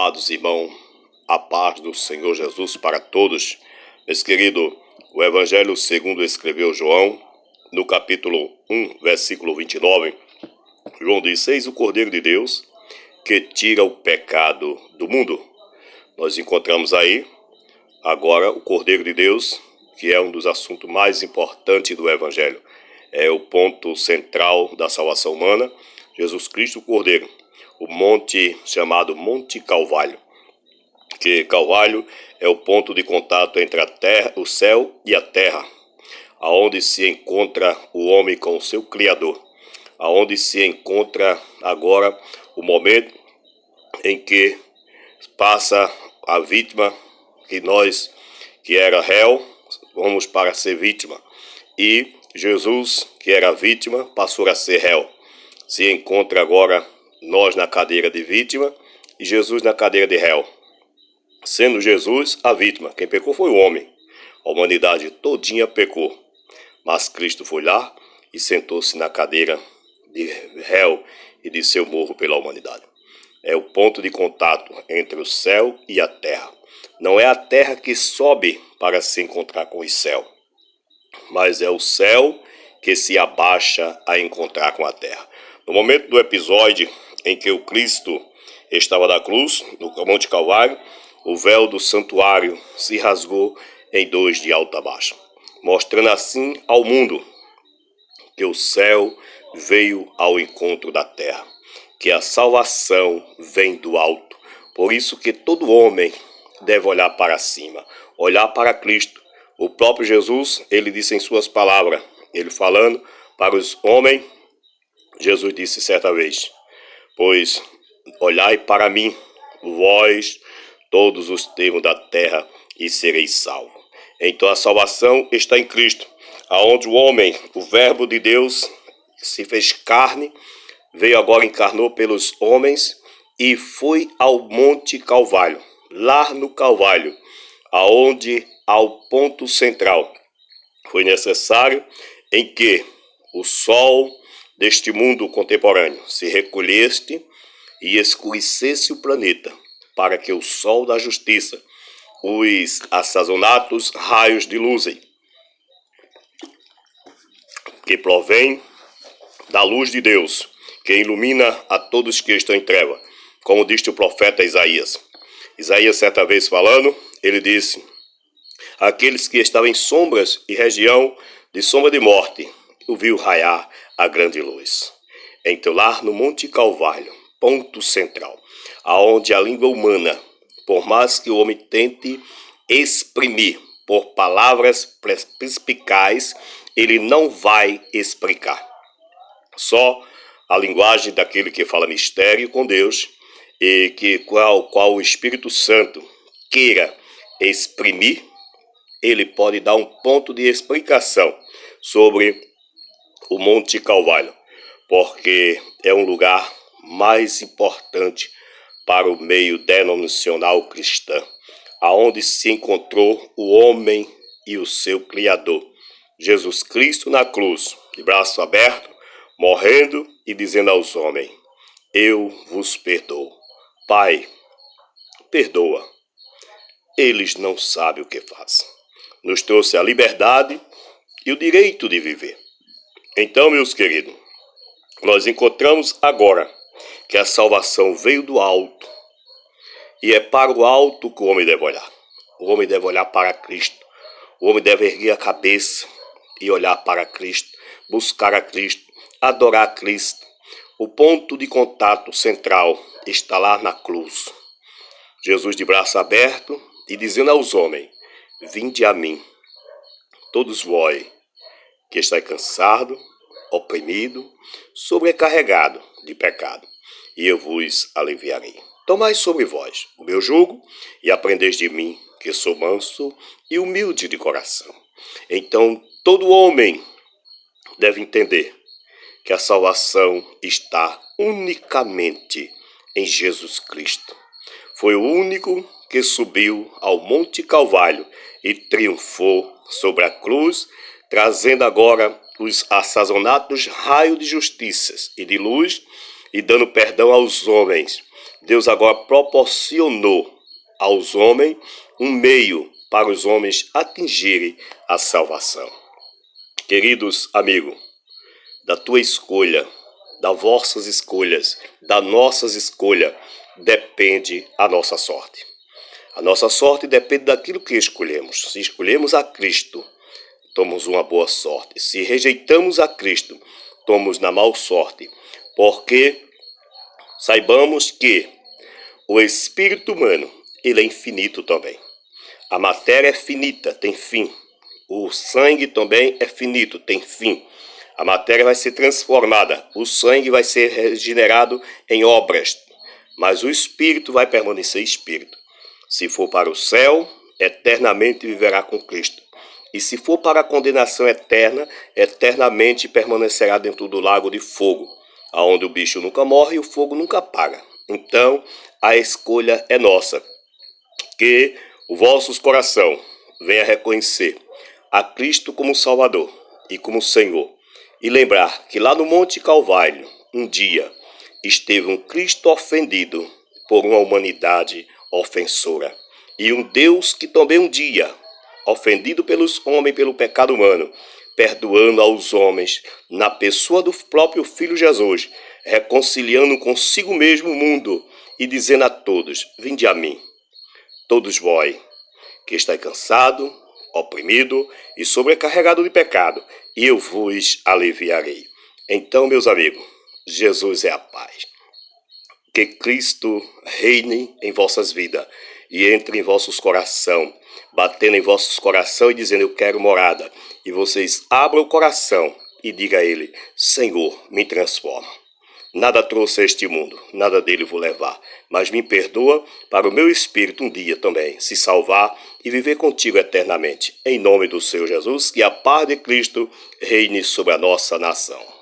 Amados irmãos, a paz do Senhor Jesus para todos. Meus queridos, o Evangelho segundo escreveu João, no capítulo 1, versículo 29, João diz: Eis o Cordeiro de Deus, que tira o pecado do mundo. Nós encontramos aí, agora, o Cordeiro de Deus, que é um dos assuntos mais importantes do Evangelho. É o ponto central da salvação humana, Jesus Cristo, o Cordeiro. O monte chamado Monte Calvário, que Calvário é o ponto de contato entre a terra, o céu e a terra, aonde se encontra o homem com o seu Criador, aonde se encontra agora o momento em que passa a vítima, que nós, que era réu, vamos para ser vítima, e Jesus, que era vítima, passou a ser réu. Se encontra agora nós na cadeira de vítima e Jesus na cadeira de réu. Sendo Jesus a vítima, quem pecou foi o homem. A humanidade todinha pecou. Mas Cristo foi lá e sentou-se na cadeira de réu e de seu morro pela humanidade. É o ponto de contato entre o céu e a terra. Não é a terra que sobe para se encontrar com o céu, mas é o céu que se abaixa a encontrar com a terra. No momento do episódio em que o Cristo estava na cruz, no Monte Calvário, o véu do santuário se rasgou em dois de alto a baixo, mostrando assim ao mundo que o céu veio ao encontro da terra, que a salvação vem do alto. Por isso que todo homem deve olhar para cima, olhar para Cristo. O próprio Jesus, ele disse em suas palavras, ele falando para os homens, Jesus disse certa vez: Pois olhai para mim, vós, todos os termos da terra, e sereis salvos. Então a salvação está em Cristo, aonde o homem, o verbo de Deus, se fez carne, veio agora, encarnou pelos homens e foi ao Monte Calvário, lá no Calvário, aonde ao ponto central foi necessário em que o sol deste mundo contemporâneo se recolhesse e escurecesse o planeta, para que o sol da justiça, os assazonados raios de luz, que provém da luz de Deus, que ilumina a todos que estão em treva, como disse o profeta Isaías. Isaías, certa vez falando, ele disse: aqueles que estavam em sombras e região de sombra de morte, viu raiar a grande luz. Então lá no Monte Calvário, ponto central, aonde a língua humana, por mais que o homem tente exprimir por palavras perspicazes, ele não vai explicar. Só a linguagem daquele que fala mistério com Deus e que qual o Espírito Santo queira exprimir, ele pode dar um ponto de explicação sobre o Monte Calvário, porque é um lugar mais importante para o meio denominacional cristão, aonde se encontrou o homem e o seu Criador, Jesus Cristo na cruz, de braço aberto, morrendo e dizendo aos homens: eu vos perdoo. Pai, perdoa, eles não sabem o que fazem. Nos trouxe a liberdade e o direito de viver. Então, meus queridos, nós encontramos agora que a salvação veio do alto, e é para o alto que o homem deve olhar. O homem deve olhar para Cristo. O homem deve erguer a cabeça e olhar para Cristo, buscar a Cristo, adorar a Cristo. O ponto de contato central está lá na cruz. Jesus de braço aberto e dizendo aos homens: vinde a mim, todos vós que estáis cansado, oprimido, sobrecarregado de pecado, e eu vos aliviarei. Tomai sobre vós o meu jugo e aprendeis de mim, que sou manso e humilde de coração. Então todo homem deve entender que a salvação está unicamente em Jesus Cristo. Foi o único que subiu ao Monte Calvário e triunfou sobre a cruz, trazendo agora os assazonados raios de justiça e de luz e dando perdão aos homens, Deus agora proporcionou aos homens um meio para os homens atingirem a salvação. Queridos amigos, da tua escolha, das vossas escolhas, das nossas escolhas, depende a nossa sorte. A nossa sorte depende daquilo que escolhemos. Se escolhemos a Cristo, tomamos uma boa sorte. Se rejeitamos a Cristo, tomamos na má sorte. Porque saibamos que o espírito humano, ele é infinito também. A matéria é finita, tem fim. O sangue também é finito, tem fim. A matéria vai ser transformada, o sangue vai ser regenerado em obras, mas o espírito vai permanecer espírito. Se for para o céu, eternamente viverá com Cristo. E se for para a condenação eterna, eternamente permanecerá dentro do lago de fogo, aonde o bicho nunca morre e o fogo nunca apaga. Então, a escolha é nossa. Que o vosso coração venha reconhecer a Cristo como Salvador e como Senhor. E lembrar que lá no Monte Calvário, um dia, esteve um Cristo ofendido por uma humanidade ofensora. E um Deus que também um dia, ofendido pelos homens, pelo pecado humano, perdoando aos homens, na pessoa do próprio Filho Jesus, reconciliando consigo mesmo o mundo e dizendo a todos, vinde a mim, todos vós, que estáis cansado, oprimido e sobrecarregado de pecado, e eu vos aliviarei. Então, meus amigos, Jesus é a paz. Que Cristo reine em vossas vidas e entre em vossos coração, batendo em vossos coração e dizendo, eu quero morada. E vocês abram o coração e digam a Ele, Senhor, me transforma. Nada trouxe a este mundo, nada dele vou levar, mas me perdoa para o meu espírito um dia também se salvar e viver contigo eternamente. Em nome do Senhor Jesus, que a paz de Cristo reine sobre a nossa nação.